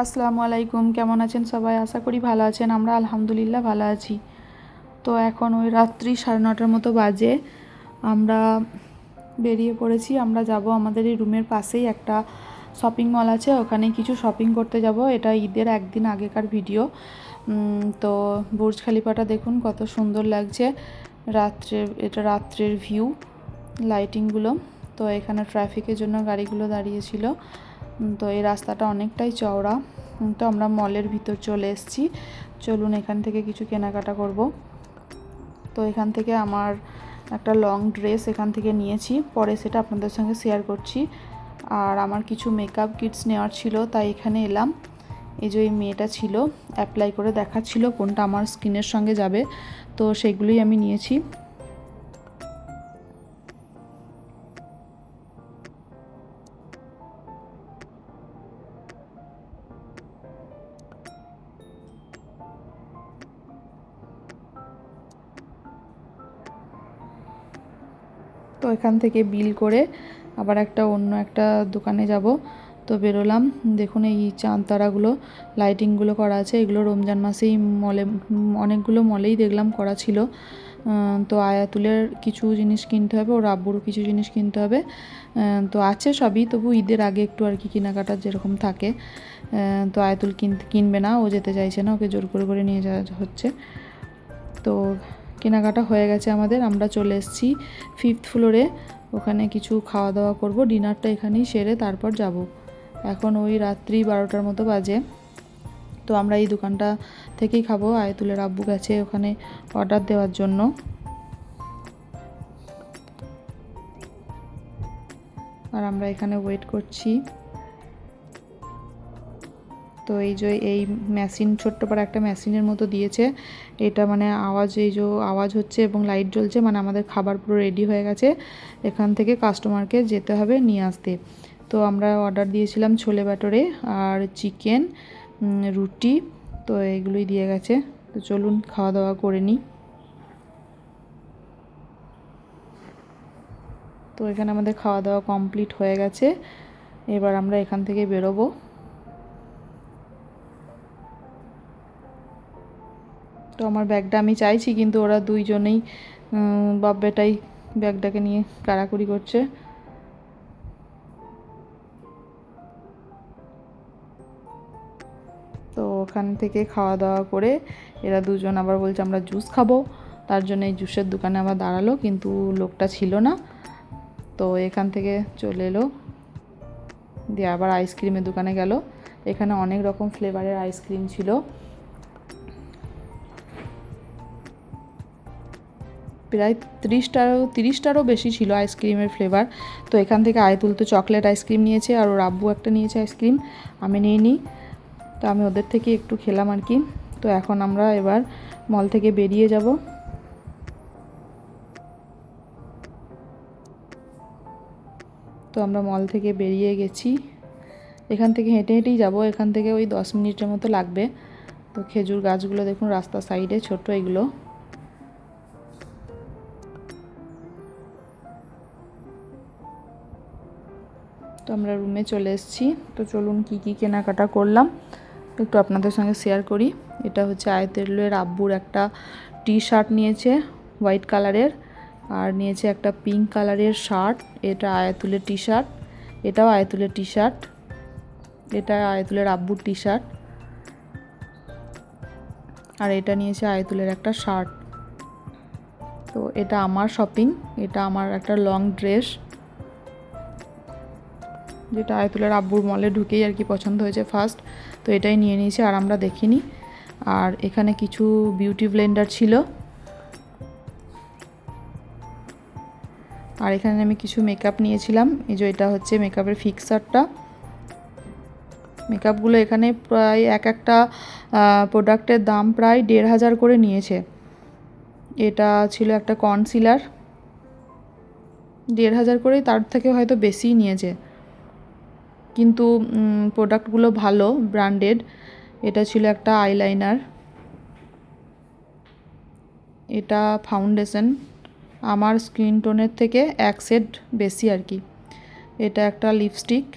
আসসালামু আলাইকুম, কেমন আছেন সবাই? আশা করি ভালো আছেন। আমরা আলহামদুলিল্লাহ ভালো আছি। তো এখন ওই রাত্রি 9:30 মতো বাজে। আমরা বেরিয়ে পড়েছি। আমরা যাব আমাদের এই রুমের পাশেই একটা শপিং মল আছে, ওখানে কিছু শপিং করতে যাব। এটা ঈদের একদিন আগেকার ভিডিও। তো বুর্জ খলিফাটা দেখুন কত সুন্দর লাগছে এটা রাত্রের ভিউ, লাইটিংগুলো। তো এখানে ট্রাফিকের জন্য গাড়িগুলো দাঁড়িয়েছিল। তো এই রাস্তাটা অনেকটাই চওড়া। তো আমরা মলের ভিতর চলে এসেছি। চলুন এখান থেকে কিছু কেনাকাটা করব। তো এখান থেকে আমার একটা লং ড্রেস এখান থেকে নিয়েছি, পরে সেটা আপনাদের সঙ্গে শেয়ার করছি। আর আমার কিছু মেকআপ কিটস নেওয়ার ছিল, তাই এখানে এলাম। এই যে এই মেয়েটা ছিল, অ্যাপ্লাই করে দেখাচ্ছিল কোনটা আমার স্কিনের সঙ্গে যাবে, তো সেগুলোই আমি নিয়েছি। তো এখান থেকে বিল করে আবার অন্য একটা দোকানে যাব। তো বেরোলাম। দেখুন এই চাঁদ তারাগুলো, লাইটিংগুলো করা আছে, এগুলো রমজান মাসেই মলে, অনেকগুলো মলেই দেখলাম করা ছিল। তো আয়াতুলের কিছু জিনিস কিনতে হবে, ওর আব্বুরও কিছু জিনিস কিনতে হবে। তো আছে সবই, তবু ঈদের আগে একটু আর কি কেনাকাটা যেরকম থাকে। তো আয়াতুল কিনবে না, ও যেতে চাইছে না, ওকে জোর করে নিয়ে যাওয়া হচ্ছে। তো কেনাকাটা হয়ে গেছে আমাদের, আমরা চলে এসেছি 5th ফ্লোরে। ওখানে কিছু খাওয়া দাওয়া করব, ডিনারটা এখানেই সেরে তারপর যাব। এখন ওই রাত্রি 12টার মতো বাজে। তো আমরা এই দোকানটা থেকেই খাবো। আয়াতুলের আব্বু গেছে ওখানে অর্ডার দেওয়ার জন্য। আর আমরা এখানে ওয়েট করছি। তো এই যে এই মেশিন, ছোট্ট পারা একটা মেশিনের মতো দিয়েছে। এটা মানে আওয়াজ হচ্ছে এবং লাইট জ্বলছে, মানে আমাদের খাবার পুরো রেডি হয়ে গেছে। এখান থেকে কাস্টমারকে যেতে হবে নিয়ে আসতে। তো আমরা অর্ডার দিয়েছিলাম ছোলে বাটোরে আর চিকেন, রুটি। তো এইগুলোই দিয়ে গেছে। তো চলুন খাওয়া দাওয়া করে নিই। তো এখানে আমাদের খাওয়া দাওয়া কমপ্লিট হয়ে গেছে। এবার আমরা এখান থেকে বেরোবো। তো আমার ব্যাগটা আমি চাইছি, কিন্তু ওরা দুইজনেই বাপ বেটাই ব্যাগটাকে নিয়ে কাড়াকুড়ি করছে। তো ওখান থেকে খাওয়া দাওয়া করে এরা দুজন আবার বলছে আমরা জুস খাবো। তার জন্য এই জুসের দোকানে আবার দাঁড়ালো, কিন্তু লোকটা ছিল না। তো এখান থেকে চলে এলো, দিয়ে আবার আইসক্রিমের দোকানে গেল। এখানে অনেক রকম ফ্লেভারের আইসক্রিম ছিল, প্রায় 30টারও বেশি ছিল আইসক্রিমের ফ্লেভার। তো এখান থেকে আয়াতুল তো চকলেট আইসক্রিম নিয়েছে, আর ওর আব্বু একটা নিয়েছে আইসক্রিম, আমি নিইনি। তো আমি ওদের থেকে একটু খেলাম আর কি। তো এখন আমরা এবার মল থেকে বেরিয়ে যাব। তো আমরা মল থেকে বেরিয়ে গেছি। এখান থেকে হেঁটে হেঁটেই যাব, এখান থেকে ওই 10 মিনিটের মতো লাগবে। তো খেজুর গাছগুলো দেখুন রাস্তার সাইডে, ছোট এগুলো। তো আমরা রুমে চলে এসেছি। তো চলুন কি কি কেনাকাটা করলাম একটু আপনাদের সঙ্গে শেয়ার করি। এটা হচ্ছে আয়াতুলের আব্বুর একটা টি শার্ট নিয়েছে হোয়াইট কালারের, আর নিয়েছে একটা পিঙ্ক কালারের শার্ট। এটা আয়াতুলের টি শার্ট, এটাও আয়াতুলের টি শার্ট, এটা আয়াতুলের আব্বুর টি শার্ট, আর এটা নিয়েছে আয়াতুলের একটা শার্ট। তো এটা আমার শপিং, এটা আমার একটা লং ড্রেস, যেটা আয়াতুলের আব্বুর মলে ঢুকেই আর কি পছন্দ হয়েছে ফার্স্ট। তো এটাই নিয়ে নিয়েছি, আর আমরা দেখিনি। আর এখানে কিছু বিউটি ব্লেন্ডার ছিল, আর এখানে আমি কিছু মেকআপ নিয়েছিলাম। এই যে এটা হচ্ছে মেকআপের ফিক্সারটা। মেকআপগুলো এখানে প্রায় একটা প্রোডাক্টের দাম প্রায় 1,500 করে নিয়েছে। এটা ছিল একটা কনসিলার, 1,500 করেই, তার থেকে হয়তো বেশিই নিয়েছে, কিন্তু প্রোডাক্টগুলো ভালো, ব্র্যান্ডেড। এটা ছিল একটা আইলাইনার, এটা ফাউন্ডেশন, আমার স্কিন টোনের থেকে 1 শেড বেশি আর কি। এটা একটা লিপস্টিক,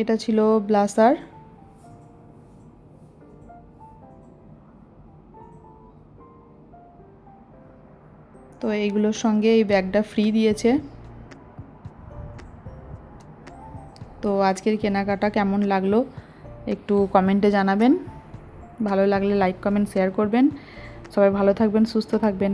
এটা ছিল ব্লাসার। তো এইগুলোর সঙ্গে এই ব্যাগটা ফ্রি দিয়েছে। তো আজকের কেনাকাটা কেমন লাগলো একটু কমেন্টে জানাবেন। ভালো লাগলে লাইক কমেন্ট শেয়ার করবেন। সবাই ভালো থাকবেন, সুস্থ থাকবেন।